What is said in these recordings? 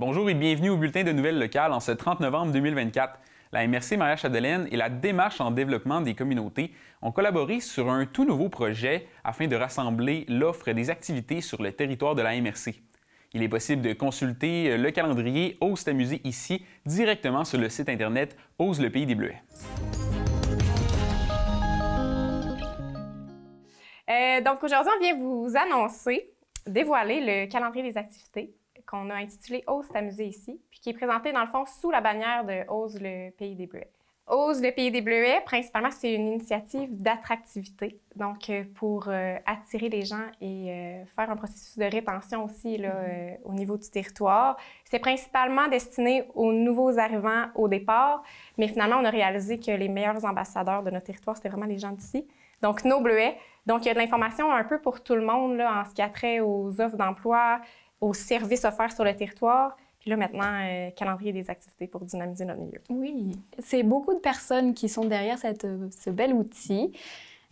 Bonjour et bienvenue au bulletin de nouvelles locales en ce 30 novembre 2024. La MRC Maria-Chapdelaine et la Démarche en développement des communautés ont collaboré sur un tout nouveau projet afin de rassembler l'offre des activités sur le territoire de la MRC. Il est possible de consulter le calendrier Ose t'amuser ici directement sur le site internet Ose le pays des Bleuets. Donc aujourd'hui, on vient vous annoncer, dévoiler le calendrier des activités qu'on a intitulé « Ose t'amuser ici », puis qui est présenté dans le fond sous la bannière de Ose le pays des Bleuets. Ose le pays des Bleuets, principalement, c'est une initiative d'attractivité, donc pour attirer les gens et faire un processus de rétention aussi là, au niveau du territoire. C'est principalement destiné aux nouveaux arrivants au départ, mais finalement, on a réalisé que les meilleurs ambassadeurs de notre territoire, c'était vraiment les gens d'ici, donc nos Bleuets. Donc, il y a de l'information un peu pour tout le monde là, en ce qui a trait aux offres d'emploi, aux services offerts sur le territoire. Puis là, maintenant, calendrier des activités pour dynamiser notre milieu. Oui, c'est beaucoup de personnes qui sont derrière ce bel outil.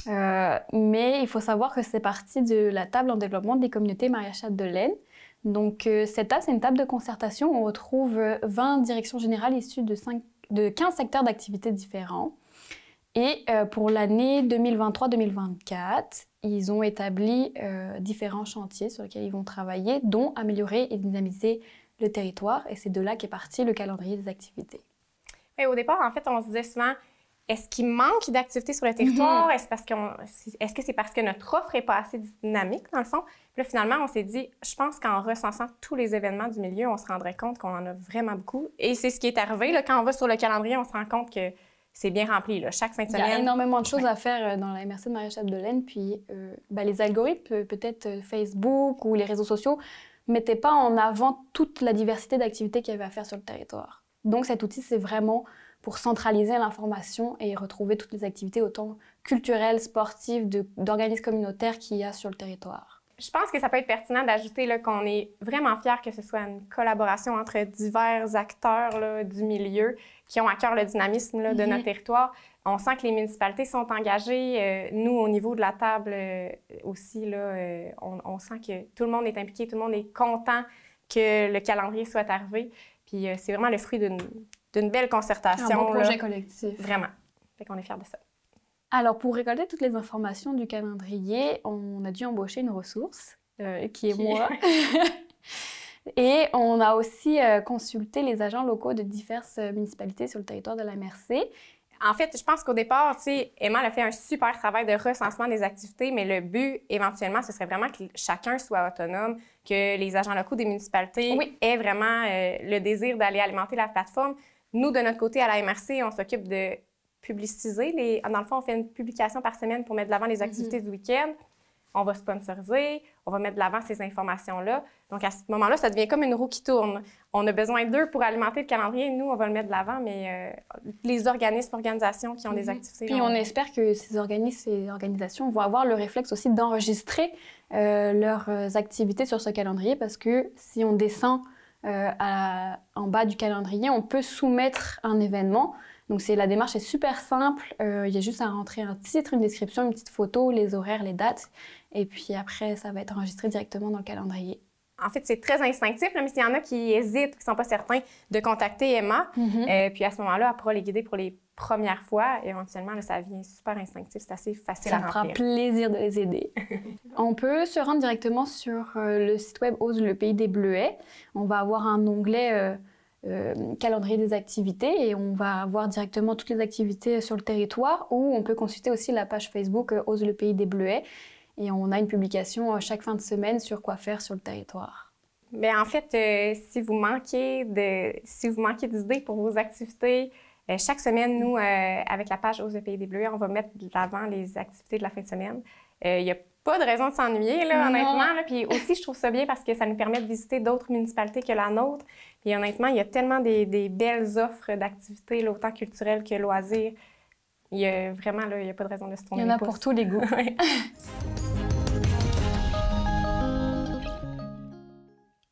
Mais il faut savoir que c'est parti de la table en développement des communautés Maria-Chapdelaine. Donc, cette table, c'est une table de concertation où on retrouve 20 directions générales issues de 15 secteurs d'activités différents. Et pour l'année 2023-2024, ils ont établi différents chantiers sur lesquels ils vont travailler, dont améliorer et dynamiser le territoire. Et c'est de là qu'est parti le calendrier des activités. Et au départ, en fait, on se disait souvent, est-ce qu'il manque d'activités sur le territoire? Est-ce que c'est parce que notre offre n'est pas assez dynamique, dans le fond? Puis là, finalement, on s'est dit, je pense qu'en recensant tous les événements du milieu, on se rendrait compte qu'on en a vraiment beaucoup. Et c'est ce qui est arrivé. Là, quand on va sur le calendrier, on se rend compte que c'est bien rempli, là, chaque fin de semaine. Il y a énormément de choses à faire dans la MRC de Maria-Chapdelaine. Puis les algorithmes, peut-être Facebook ou les réseaux sociaux, ne mettaient pas en avant toute la diversité d'activités qu'il y avait à faire sur le territoire. Donc cet outil, c'est vraiment pour centraliser l'information et retrouver toutes les activités, autant culturelles, sportives, d'organismes communautaires qu'il y a sur le territoire. Je pense que ça peut être pertinent d'ajouter là, qu'on est vraiment fiers que ce soit une collaboration entre divers acteurs là, du milieu qui ont à cœur le dynamisme là, de notre territoire. On sent que les municipalités sont engagées. Nous, au niveau de la table aussi, là, on sent que tout le monde est impliqué, tout le monde est content que le calendrier soit arrivé. Puis c'est vraiment le fruit d'une belle concertation. Un beau projet là, collectif. Vraiment. Fait qu'on est fiers de ça. Alors, pour récolter toutes les informations du calendrier, on a dû embaucher une ressource, qui est moi. Et on a aussi consulté les agents locaux de diverses municipalités sur le territoire de la MRC. En fait, je pense qu'au départ, tu sais, Emma a fait un super travail de recensement des activités, mais le but, éventuellement, ce serait vraiment que chacun soit autonome, que les agents locaux des municipalités aient vraiment le désir d'aller alimenter la plateforme. Nous, de notre côté, à la MRC, on s'occupe de publiciser. Dans le fond, on fait une publication par semaine pour mettre de l'avant les activités du week-end. On va sponsoriser, on va mettre de l'avant ces informations-là. Donc, à ce moment-là, ça devient comme une roue qui tourne. On a besoin d'eux pour alimenter le calendrier. Nous, on va le mettre de l'avant, mais les organismes, organisations qui ont des activités... Puis on espère que ces organismes et organisations vont avoir le réflexe aussi d'enregistrer leurs activités sur ce calendrier, parce que si on descend en bas du calendrier, on peut soumettre un événement. Donc la démarche est super simple, il y a juste à rentrer un titre, une description, une petite photo, les horaires, les dates, et puis après, ça va être enregistré directement dans le calendrier. En fait, c'est très instinctif, là, mais s'il y en a qui hésitent, qui ne sont pas certains, de contacter Emma, puis à ce moment-là, elle pourra les guider pour les premières fois. Éventuellement, là, ça devient super instinctif, c'est assez facile à remplir. Ça fera plaisir de les aider. On peut se rendre directement sur le site web Ose le pays des Bleuets. On va avoir un onglet calendrier des activités et on va avoir directement toutes les activités sur le territoire, ou on peut consulter aussi la page Facebook Ose le pays des Bleuets et on a une publication chaque fin de semaine sur quoi faire sur le territoire. Bien, en fait, si vous manquez d'idées pour vos activités, chaque semaine, nous, avec la page Ose le pays des Bleuets, on va mettre de l'avant les activités de la fin de semaine. Il n'y a pas de raison de s'ennuyer, là, honnêtement. Là. Puis aussi, je trouve ça bien parce que ça nous permet de visiter d'autres municipalités que la nôtre. Puis honnêtement, il y a tellement des belles offres d'activités, là, autant culturelles que loisirs. Il y a vraiment, là, il n'y a pas de raison de se tourner. Il y en a pour tous les goûts.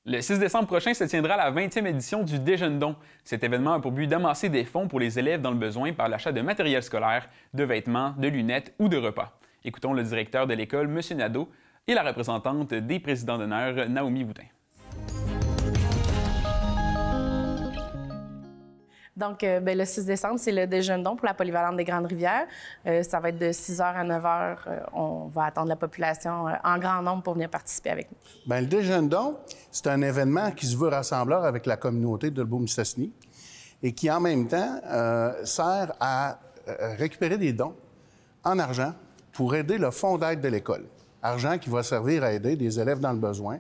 Le 6 décembre prochain se tiendra la 20e édition du Déjeune-don. Cet événement a pour but d'amasser des fonds pour les élèves dans le besoin par l'achat de matériel scolaire, de vêtements, de lunettes ou de repas. Écoutons le directeur de l'école, M. Nadeau, et la représentante des présidents d'honneur, Naomi Boutin. Donc, le 6 décembre, c'est le déjeuner don pour la polyvalente des Grandes-Rivières. Ça va être de 6 h à 9 h. On va attendre la population en grand nombre pour venir participer avec nous. Bien, le déjeuner don, c'est un événement qui se veut rassembleur avec la communauté de Dolbeau-Mistassini et qui, en même temps, sert à récupérer des dons en argent pour aider le fonds d'aide de l'école. Argent qui va servir à aider des élèves dans le besoin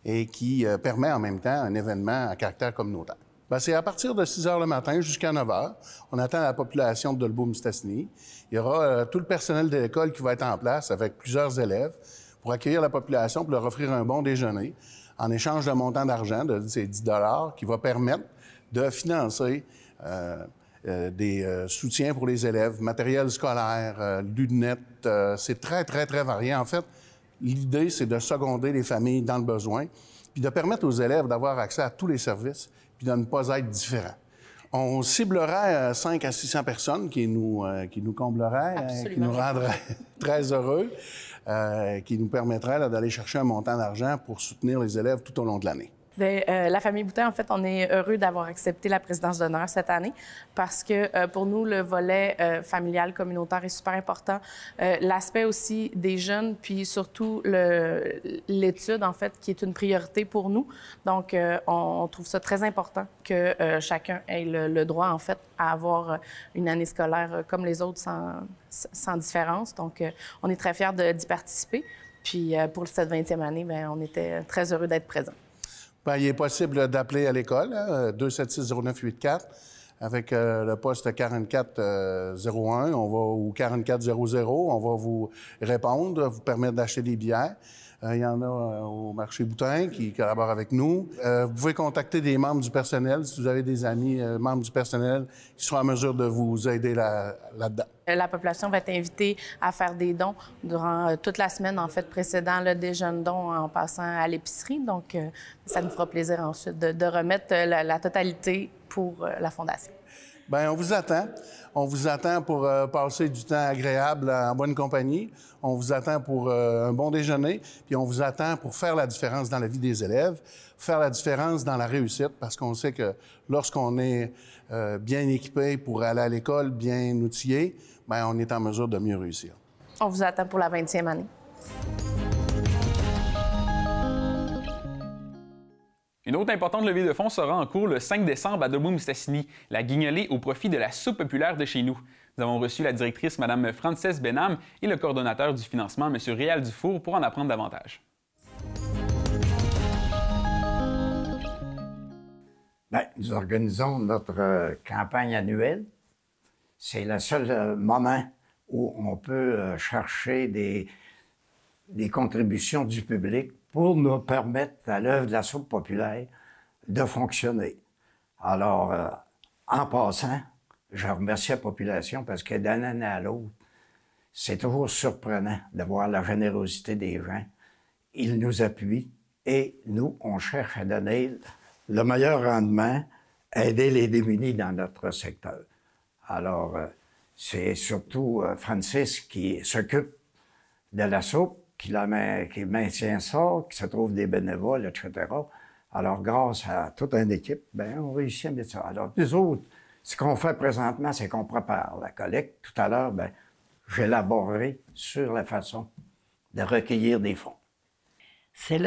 et qui permet en même temps un événement à caractère communautaire. Bien, c'est à partir de 6 h le matin jusqu'à 9 h. On attend la population de Dolbeau-Mistassini. Il y aura tout le personnel de l'école qui va être en place avec plusieurs élèves pour accueillir la population, pour leur offrir un bon déjeuner en échange d'un montant d'argent de ces 10 $ qui va permettre de financer des soutiens pour les élèves, matériel scolaire, lunettes. C'est très, très, très varié. En fait, l'idée, c'est de seconder les familles dans le besoin puis de permettre aux élèves d'avoir accès à tous les services puis de ne pas être différents. On ciblerait 500 à 600 personnes qui nous combleraient, qui nous rendraient très heureux, qui nous permettraient d'aller chercher un montant d'argent pour soutenir les élèves tout au long de l'année. La famille Boutin, en fait, on est heureux d'avoir accepté la présidence d'honneur cette année parce que pour nous, le volet familial communautaire est super important. L'aspect aussi des jeunes, puis surtout l'étude, en fait, qui est une priorité pour nous. Donc, on trouve ça très important que chacun ait le droit, en fait, à avoir une année scolaire comme les autres sans différence. Donc, on est très fiers d'y participer. Puis, pour cette 20e année, bien, on était très heureux d'être présents. Bien, il est possible d'appeler à l'école, 276-0984, avec le poste 4401 ou 4400. On va vous répondre, vous permettre d'acheter des billets. Il y en a au marché Boutin qui collabore avec nous. Vous pouvez contacter des membres du personnel si vous avez des amis membres du personnel qui seront en mesure de vous aider là-dedans. La population va être invitée à faire des dons durant toute la semaine, en fait, précédant le déjeuner don en passant à l'épicerie. Donc, ça nous fera plaisir ensuite de remettre la totalité pour la Fondation. Bien, on vous attend. On vous attend pour passer du temps agréable en bonne compagnie. On vous attend pour un bon déjeuner. Puis on vous attend pour faire la différence dans la vie des élèves, faire la différence dans la réussite, parce qu'on sait que lorsqu'on est bien équipé pour aller à l'école, bien outillé, bien, on est en mesure de mieux réussir. On vous attend pour la 20e année. Une autre importante levée de fonds sera en cours le 5 décembre à Dolbeau-Mistassini, la guignolée au profit de la soupe populaire de chez nous. Nous avons reçu la directrice, Mme Frances Benham, et le coordonnateur du financement, M. Réal Dufour, pour en apprendre davantage. Bien, nous organisons notre campagne annuelle. C'est le seul moment où on peut chercher des contributions du public pour nous permettre à l'œuvre de la soupe populaire de fonctionner. Alors, en passant, je remercie la population parce que d'une année à l'autre, c'est toujours surprenant de voir la générosité des gens. Ils nous appuient et nous, on cherche à donner le meilleur rendement, aider les démunis dans notre secteur. Alors, c'est surtout Francis qui s'occupe de la soupe, qui maintient ça, qui se trouve des bénévoles, etc. Alors, grâce à toute une équipe, bien, on réussit à mettre ça. Alors, nous autres, ce qu'on fait présentement, c'est qu'on prépare la collecte. Tout à l'heure, bien, j'élaborerai sur la façon de recueillir des fonds. C'est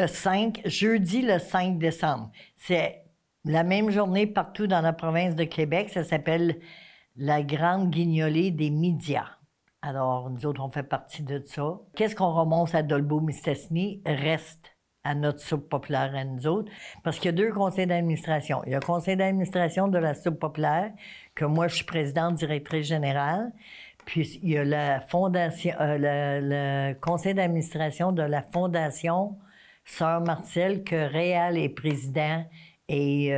jeudi le 5 décembre. C'est la même journée partout dans la province de Québec. Ça s'appelle la Grande Guignolée des médias. Alors, nous autres, on fait partie de ça. Qu'est-ce qu'on remonte à Dolbeau-Mistassini reste à notre soupe populaire à nous autres, parce qu'il y a 2 conseils d'administration. Il y a le conseil d'administration de la soupe populaire, que moi, je suis présidente directrice générale, puis il y a la fondation, le conseil d'administration de la Fondation Sœur Marcel, que Réal est président et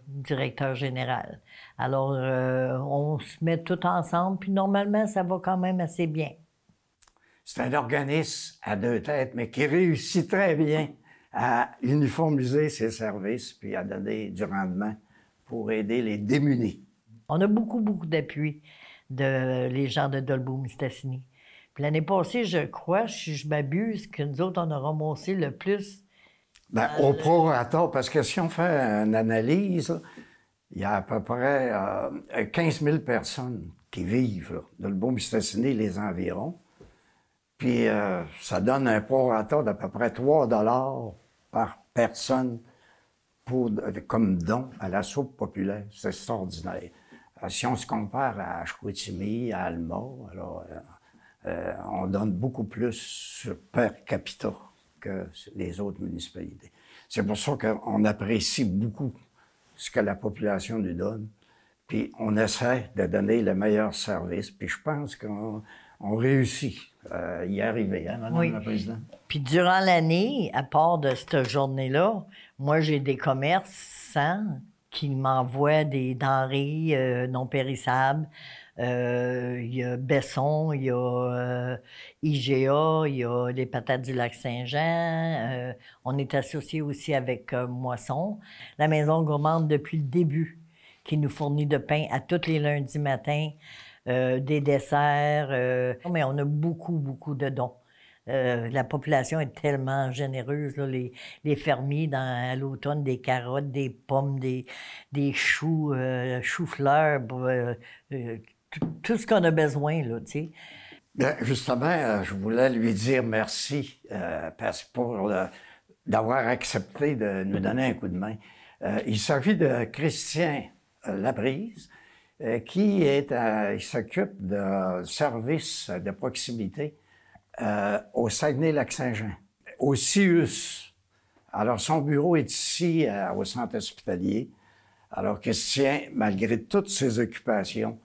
directeur général. Alors, on se met tout ensemble, puis normalement, ça va quand même assez bien. C'est un organisme à 2 têtes, mais qui réussit très bien à uniformiser ses services puis à donner du rendement pour aider les démunis. On a beaucoup d'appui de les gens de Dolbeau-Mistassini. Puis l'année passée, je crois, si je m'abuse, que nous autres, on a ramassé le plus. Bien, au prorata, parce que si on fait une analyse, Il y a à peu près 15 000 personnes qui vivent là, dans le Beau-Mistassini et les environs. Puis ça donne un prorata d'à peu près 3 $ par personne comme don à la soupe populaire. C'est extraordinaire. Si on se compare à Chicoutimi, à Alma, alors on donne beaucoup plus per capita que les autres municipalités. C'est pour ça qu'on apprécie beaucoup ce que la population nous donne, puis on essaie de donner le meilleur service, puis je pense qu'on réussit à y arriver, hein, Madame la Présidente? Puis durant l'année, à part de cette journée-là, moi, j'ai des commerçants qui m'envoient des denrées non périssables. Il y a Besson, il y a IGA, il y a les patates du Lac-Saint-Jean. On est associé aussi avec Moisson. La Maison Gourmande, depuis le début, qui nous fournit de pain à tous les lundis matins, des desserts. Mais on a beaucoup, beaucoup de dons. La population est tellement généreuse, là, les fermiers à l'automne, des carottes, des pommes, des choux, choux-fleurs, tout ce qu'on a besoin, là, tu sais. Bien, justement, je voulais lui dire merci d'avoir accepté de nous donner un coup de main. Il s'agit de Christian Laprise, qui il s'occupe de services de proximité au Saguenay-Lac-Saint-Jean, au CIUS. Alors, son bureau est ici, au centre hospitalier. Alors, Christian, malgré toutes ses occupations,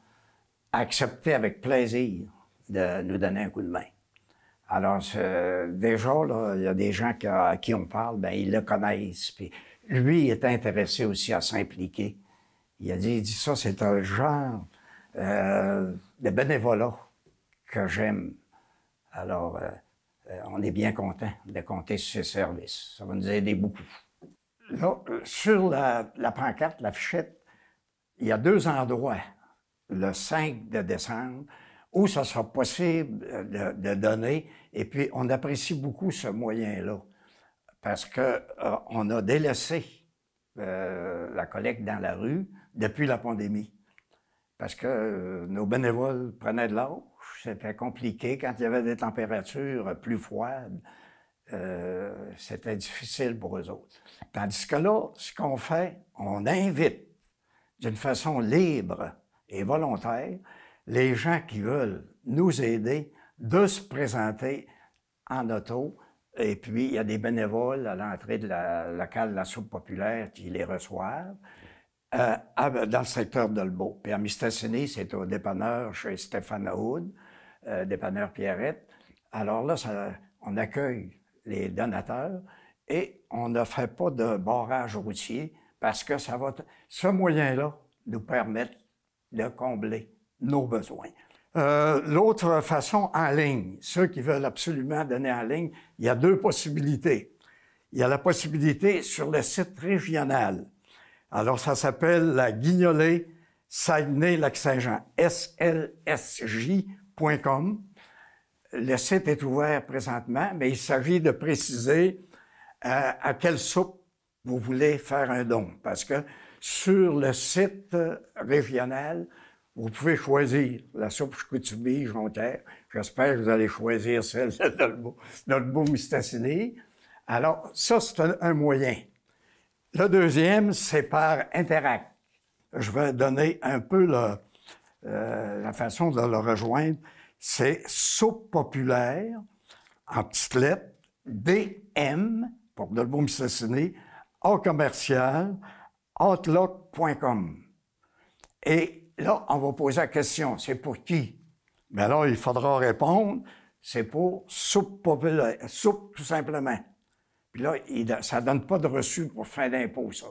a accepté avec plaisir de nous donner un coup de main. Alors, déjà, là, il y a des gens à qui on parle, bien, ils le connaissent. Puis lui, il est intéressé aussi à s'impliquer. Il dit ça, c'est un genre de bénévolat que j'aime. Alors, on est bien content de compter sur ces services. Ça va nous aider beaucoup. Là, sur la pancarte, la fichette, il y a 2 endroits, le 5 de décembre, où ça sera possible de donner. Et puis, on apprécie beaucoup ce moyen-là, parce qu'on a délaissé la collecte dans la rue depuis la pandémie. Parce que nos bénévoles prenaient de l'âge, c'était compliqué. Quand il y avait des températures plus froides, c'était difficile pour eux autres. Tandis que là, ce qu'on fait, on invite d'une façon libre et volontaire les gens qui veulent nous aider de se présenter en auto. Et puis, il y a des bénévoles à l'entrée de la locale de la soupe populaire qui les reçoivent. Dans le secteur de Dolbeau. Puis à Mistassini, c'est au dépanneur chez Stéphane Houd, dépanneur Pierrette. Alors là, on accueille les donateurs et on ne fait pas de barrage routier parce que ce moyen-là nous permet de combler nos besoins. L'autre façon, en ligne. Ceux qui veulent absolument donner en ligne, il y a 2 possibilités. Il y a la possibilité sur le site régional. Alors, ça s'appelle la Guignolée Saguenay-Lac-Saint-Jean, slsj.com. Le site est ouvert présentement, mais il s'agit de préciser à quelle soupe vous voulez faire un don. Parce que sur le site régional, vous pouvez choisir la soupe Chicoutimi, Jonquière. J'espère que vous allez choisir celle de notre Beau-Mistassini. Alors, ça, c'est un moyen. Le deuxième, c'est par Interact. Je vais donner un peu la façon de le rejoindre. C'est Soupe populaire, en petites lettres, DM, pour de Beau-Mistassini, au commercial, outlook.com. Et là, on va poser la question, c'est pour qui? Bien là, il faudra répondre, c'est pour Soupe populaire, soupe tout simplement. Puis là, ça ne donne pas de reçu pour fin d'impôt, ça.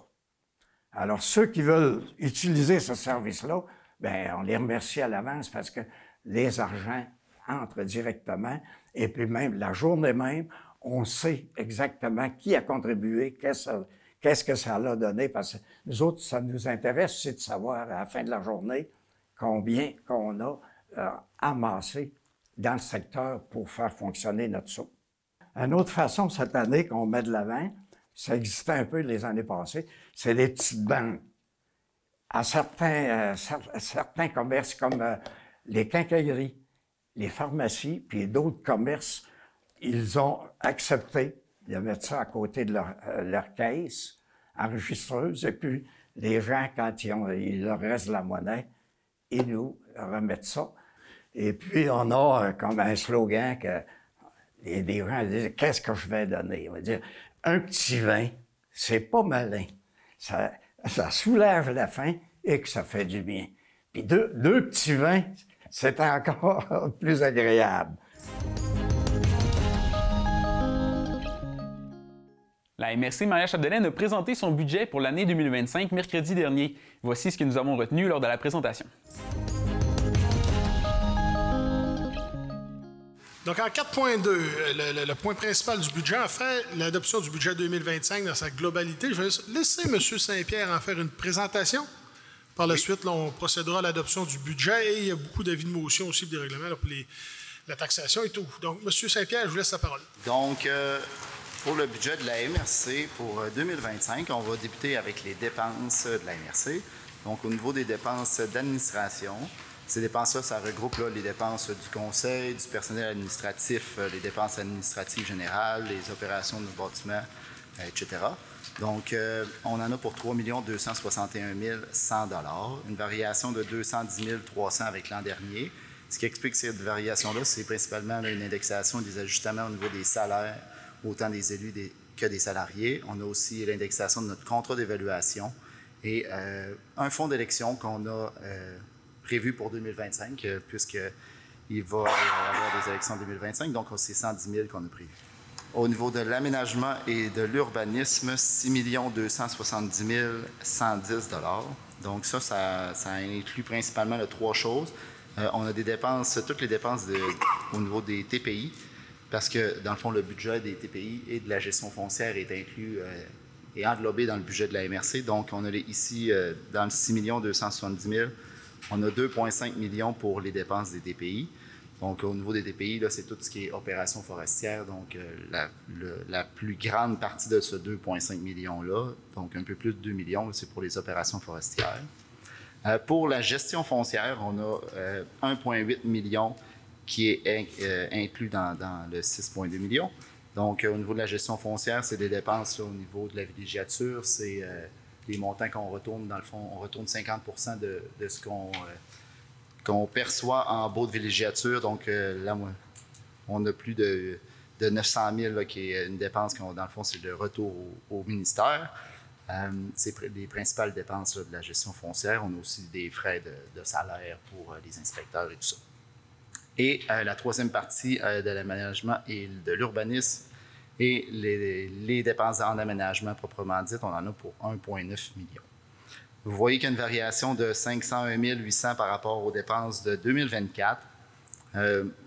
Alors, ceux qui veulent utiliser ce service-là, bien, on les remercie à l'avance parce que les argents entrent directement. Et puis même, la journée même, on sait exactement qui a contribué, qu'est-ce que ça a donné. Parce que nous autres, ça nous intéresse, c'est de savoir à la fin de la journée combien qu'on a amassé dans le secteur pour faire fonctionner notre soupe. Une autre façon, cette année, qu'on met de l'avant, ça existait un peu les années passées, c'est les petites banques. À certains commerces comme les quincailleries, les pharmacies, puis d'autres commerces, ils ont accepté de mettre ça à côté de leur caisse enregistreuse. Et puis, les gens, quand il leur reste de la monnaie, ils nous remettent ça. Et puis, on a comme un slogan que des gens disent « Qu'est-ce que je vais donner? » On va dire « Un petit vin, c'est pas malin. Ça soulage la faim et que ça fait du bien. Puis deux petits vins, c'est encore plus agréable. » La MRC Maria-Chapdelaine a présenté son budget pour l'année 2025 mercredi dernier. Voici ce que nous avons retenu lors de la présentation. Donc, en 4.2, le point principal du budget, en fait, l'adoption du budget 2025 dans sa globalité. Je vais laisser M. Saint-Pierre en faire une présentation. Par la suite, là, on procédera à l'adoption du budget et il y a beaucoup d'avis de motion aussi, des règlements là, pour la taxation et tout. Donc, M. Saint-Pierre, je vous laisse la parole. Donc, pour le budget de la MRC pour 2025, on va débuter avec les dépenses de la MRC. Donc, au niveau des dépenses d'administration, ces dépenses-là, ça regroupe là, les dépenses du conseil, du personnel administratif, les dépenses administratives générales, les opérations de bâtiment, etc. Donc, on en a pour 3 261 100 $, une variation de 210 300 avec l'an dernier. Ce qui explique cette variation-là, c'est principalement là, une indexation des ajustements au niveau des salaires, autant des élus que des salariés. On a aussi l'indexation de notre contrat d'évaluation et un fonds d'élection qu'on a prévu pour 2025, puisqu'il va y avoir des élections en 2025, donc c'est 110 000 qu'on a prévu. Au niveau de l'aménagement et de l'urbanisme, 6 270 110 $. Donc ça inclut principalement trois choses. On a des dépenses, toutes les dépenses au niveau des TPI, parce que, dans le fond, le budget des TPI et de la gestion foncière est inclus et englobé dans le budget de la MRC. Donc, on a ici, dans le 6 270 000, on a 2,5 millions pour les dépenses des TPI. Donc, au niveau des TPI, là, c'est tout ce qui est opération forestière. Donc, la plus grande partie de ce 2,5 millions-là, donc un peu plus de 2 millions, c'est pour les opérations forestières. Pour la gestion foncière, on a 1,8 million qui est inclus dans le 6,2 millions. Donc, au niveau de la gestion foncière, c'est des dépenses là, au niveau de la villégiature, c'est les montants qu'on retourne, dans le fond, on retourne 50 % de ce qu'on perçoit en baux de villégiature. Donc, là, on a plus de 900 000 là, qui est une dépense, dans le fond, c'est le retour au ministère. C'est les principales dépenses là, de la gestion foncière. On a aussi des frais de salaire pour les inspecteurs et tout ça. Et la troisième partie de l'aménagement et de l'urbanisme et les dépenses en aménagement proprement dites, on en a pour 1,9 million. Vous voyez qu'il y a une variation de 501 800 par rapport aux dépenses de 2024.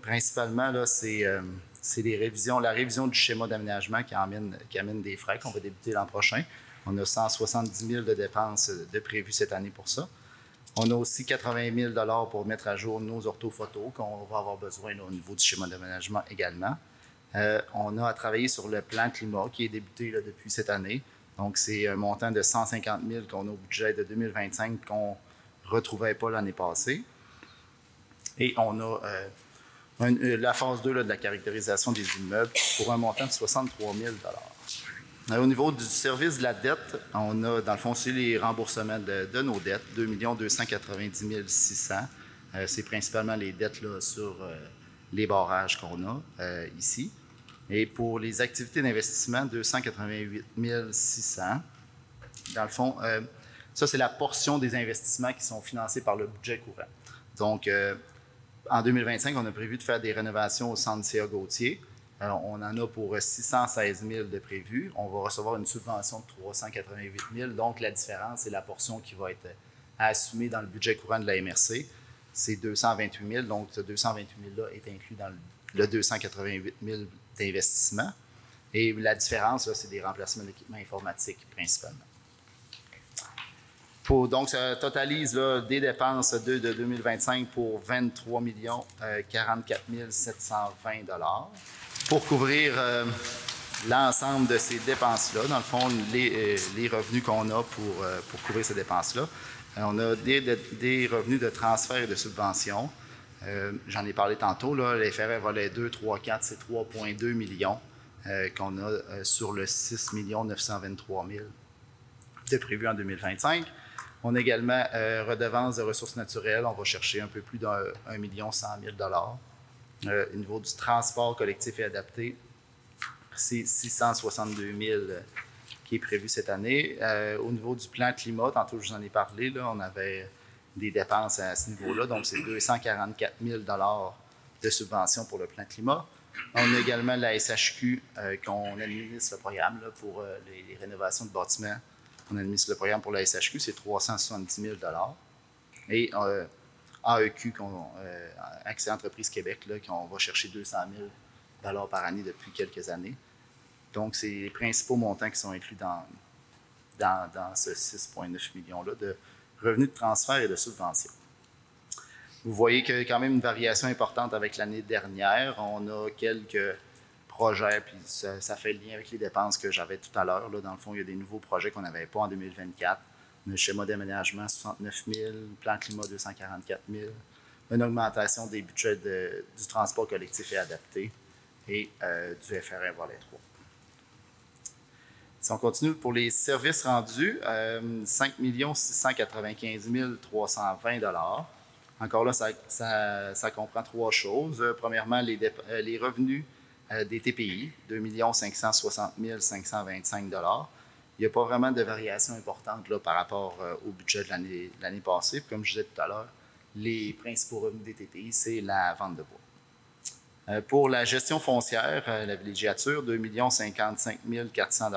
Principalement, là, c'est la révision du schéma d'aménagement qui amène des frais qu'on va débuter l'an prochain. On a 170 000 de dépenses de prévues cette année pour ça. On a aussi 80 000 $ pour mettre à jour nos orthophotos qu'on va avoir besoin là, au niveau du schéma d'aménagement également. On a à travailler sur le plan climat qui est débuté là, depuis cette année. Donc, c'est un montant de 150 000 qu'on a au budget de 2025 qu'on ne retrouvait pas l'année passée. Et on a la phase 2 là, de la caractérisation des immeubles pour un montant de 63 000 $. Au niveau du service de la dette, on a, dans le fond, c'est les remboursements de nos dettes, 2 290 600. C'est principalement les dettes là, sur les barrages qu'on a ici. Et pour les activités d'investissement, 288 600. Dans le fond, ça, c'est la portion des investissements qui sont financés par le budget courant. Donc, en 2025, on a prévu de faire des rénovations au centre CA Gauthier. On en a pour 616 000 de prévus. On va recevoir une subvention de 388 000. Donc, la différence, c'est la portion qui va être assumée dans le budget courant de la MRC. C'est 228 000. Donc, ce 228 000-là est inclus dans le 288 000 d'investissement. Et la différence, là, c'est des remplacements d'équipements informatiques principalement. Donc, ça totalise là, des dépenses de 2025 pour 23 44 720 $. Pour couvrir l'ensemble de ces dépenses-là, dans le fond, les revenus qu'on a pour couvrir ces dépenses-là, On a des revenus de transfert et de subventions. J'en ai parlé tantôt, là, les FRR volet 2, 3, 4, c'est 3,2 millions qu'on a sur le 6 923 000 de prévu en 2025. On a également redevance de ressources naturelles. On va chercher un peu plus d'1 100 000 Au niveau du transport collectif et adapté, c'est 662 000 qui est prévu cette année. Au niveau du plan climat, tantôt je vous en ai parlé, là, on avait des dépenses à ce niveau-là, donc c'est 244 000 de subventions pour le plan climat. On a également la SHQ qu'on administre le programme là, pour les rénovations de bâtiments. On administre le programme pour la SHQ, c'est 370 000 Et AEQ, Accès Entreprise Québec, là, qu'on va chercher 200 000 par année depuis quelques années. Donc, c'est les principaux montants qui sont inclus dans ce 6,9 millions-là de revenus de transfert et de subventions. Vous voyez qu'il y a quand même une variation importante avec l'année dernière. On a quelques projets, puis ça fait le lien avec les dépenses que j'avais tout à l'heure. Dans le fond, il y a des nouveaux projets qu'on n'avait pas en 2024. Le schéma d'aménagement, 69 000, le plan climat, 244 000, une augmentation des budgets du transport collectif et adapté et du FRR volet 3. Si on continue pour les services rendus, 5 695 320 Encore là, ça comprend trois choses. Premièrement, les revenus des TPI, 2 560 525 Il n'y a pas vraiment de variation importante là, par rapport au budget de l'année passée. Puis, comme je disais tout à l'heure, les principaux revenus des TPI, c'est la vente de bois. Pour la gestion foncière, la villégiature, 2 55 400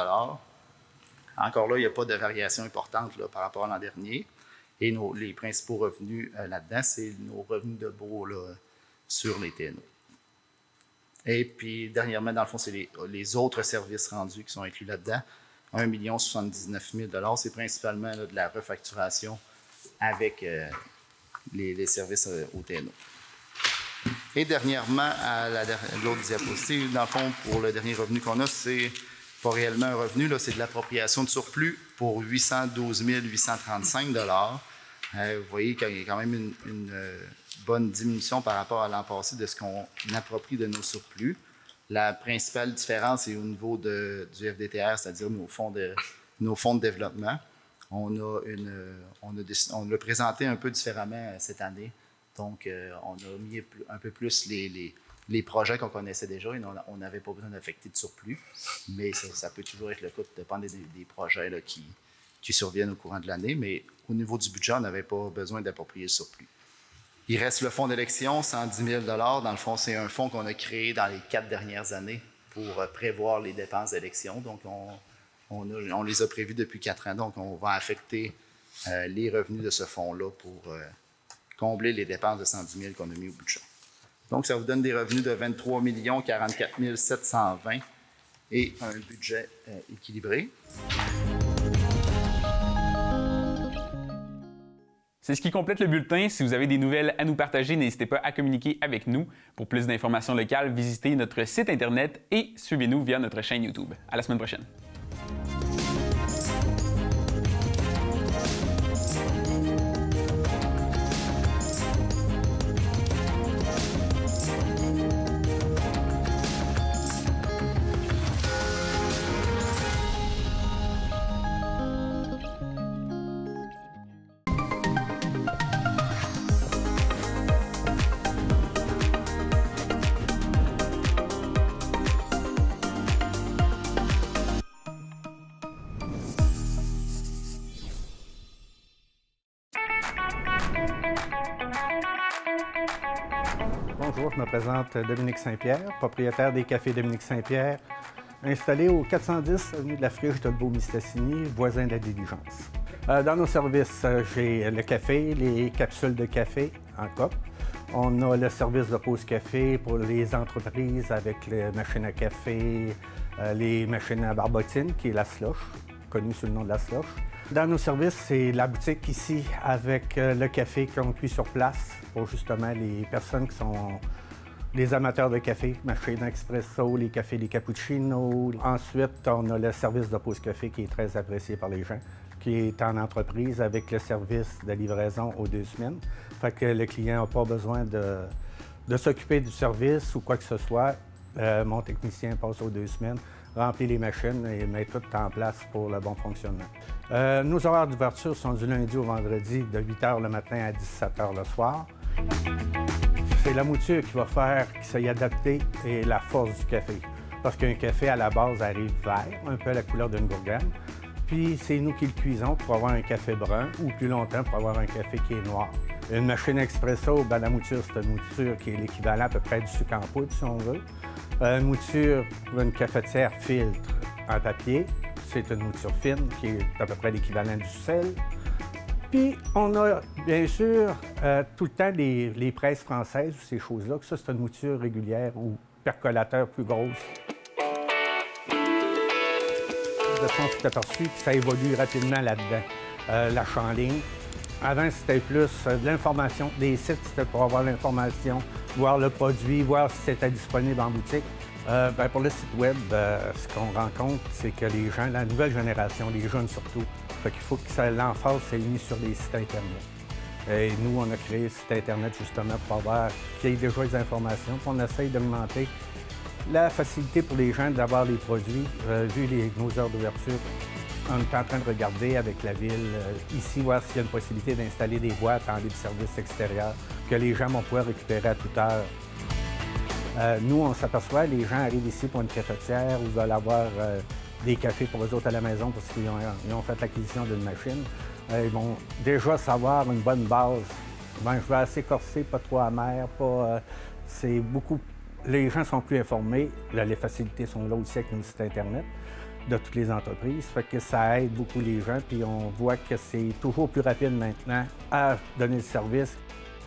Encore là, il n'y a pas de variation importante là, par rapport à l'an dernier. Et les principaux revenus là-dedans, c'est nos revenus de baux là, sur les TNO. Et puis, dernièrement, dans le fond, c'est les autres services rendus qui sont inclus là-dedans. 1 079 000 c'est principalement là, de la refacturation avec les services au TNO. Et dernièrement, à l'autre diapositive, dans le fond, pour le dernier revenu qu'on a, c'est pas réellement un revenu, là, c'est de l'appropriation de surplus pour 812 835 Vous voyez qu'il y a quand même une bonne diminution par rapport à l'an passé de ce qu'on approprie de nos surplus. La principale différence est au niveau du FDTR, c'est-à-dire nos fonds de développement. On l'a présenté un peu différemment cette année. Donc, on a mis un peu plus les projets qu'on connaissait déjà et on n'avait pas besoin d'affecter de surplus. Mais ça peut toujours être le cas, ça dépend des projets là, qui surviennent au courant de l'année. Mais au niveau du budget, on n'avait pas besoin d'approprier le surplus. Il reste le fonds d'élection, 110 000 Dans le fond, c'est un fonds qu'on a créé dans les 4 dernières années pour prévoir les dépenses d'élection. Donc, on les a prévus depuis 4 ans. Donc, on va affecter les revenus de ce fonds-là pour combler les dépenses de 110 000 qu'on a mis au budget. Donc, ça vous donne des revenus de 23 44 720 et un budget équilibré. C'est ce qui complète le bulletin. Si vous avez des nouvelles à nous partager, n'hésitez pas à communiquer avec nous. Pour plus d'informations locales, visitez notre site Internet et suivez-nous via notre chaîne YouTube. À la semaine prochaine. Bonjour, je me présente Dominique Saint-Pierre, propriétaire des Cafés Dominique Saint-Pierre, installé au 410 avenue de la Friche de Beaume-Mistassini, voisin de la Diligence. Dans nos services, j'ai le café, les capsules de café en coupe. On a le service de pause café pour les entreprises avec les machines à café, les machines à barbotine, qui est la slush, connue sous le nom de la slush. Dans nos services, c'est la boutique ici avec le café qu'on cuit sur place pour justement les personnes qui sont les amateurs de café, machines expresso, les cafés, les cappuccinos. Ensuite, on a le service de pause café qui est très apprécié par les gens, qui est en entreprise avec le service de livraison aux 2 semaines. Fait que le client n'a pas besoin de s'occuper du service ou quoi que ce soit. Mon technicien passe aux 2 semaines, remplit les machines et met tout en place pour le bon fonctionnement. Nos horaires d'ouverture sont du lundi au vendredi de 8 h le matin à 17 h le soir. C'est la mouture qui va faire qu'il s'est adapté et la force du café. Parce qu'un café, à la base, arrive vert, un peu à la couleur d'une gourgane. Puis c'est nous qui le cuisons pour avoir un café brun ou plus longtemps pour avoir un café qui est noir. Une machine expresso, ben, la mouture, c'est une mouture qui est l'équivalent à peu près du sucre en poudre, si on veut. Une mouture pour une cafetière filtre en papier, c'est une mouture fine qui est à peu près l'équivalent du sel. Puis, on a bien sûr tout le temps les presses françaises ou ces choses-là, que ça, c'est une mouture régulière ou percolateur plus grosse. On s'est aperçu que ça évolue rapidement là-dedans. L'achat en ligne. Avant, c'était plus de l'information. Des sites, c'était pour avoir l'information, voir le produit, voir si c'était disponible en boutique. Ben, pour le site web, ce qu'on rencontre, c'est que les gens, la nouvelle génération, les jeunes surtout, fait qu'il faut que l'emphase soit mis sur les sites Internet. Et nous, on a créé ce site Internet justement pour avoir qu'il y ait déjà des informations. Puis on essaye d'augmenter la facilité pour les gens d'avoir les produits, vu nos heures d'ouverture. On est en train de regarder avec la ville ici, voir s'il y a une possibilité d'installer des boîtes en libre-service extérieur que les gens vont pouvoir récupérer à toute heure. Nous, on s'aperçoit, les gens arrivent ici pour une cafetière ou veulent avoir des cafés pour eux autres à la maison parce qu'ils ont fait l'acquisition d'une machine. Ils vont déjà savoir une bonne base. Ben, je veux assez corsé, pas trop amer, pas... c'est beaucoup... Les gens sont plus informés. Là, les facilités sont là aussi avec nos sites Internet de toutes les entreprises. Fait que ça aide beaucoup les gens. Puis on voit que c'est toujours plus rapide maintenant à donner le service.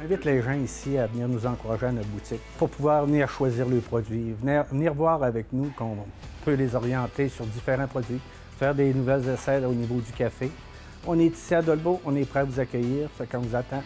J'invite les gens ici à venir nous encourager à notre boutique pour pouvoir venir choisir le produit, venir voir avec nous qu'on peut les orienter sur différents produits, faire des nouvelles essais là, au niveau du café. On est ici à Dolbeau, on est prêt à vous accueillir, fait qu'on vous attend.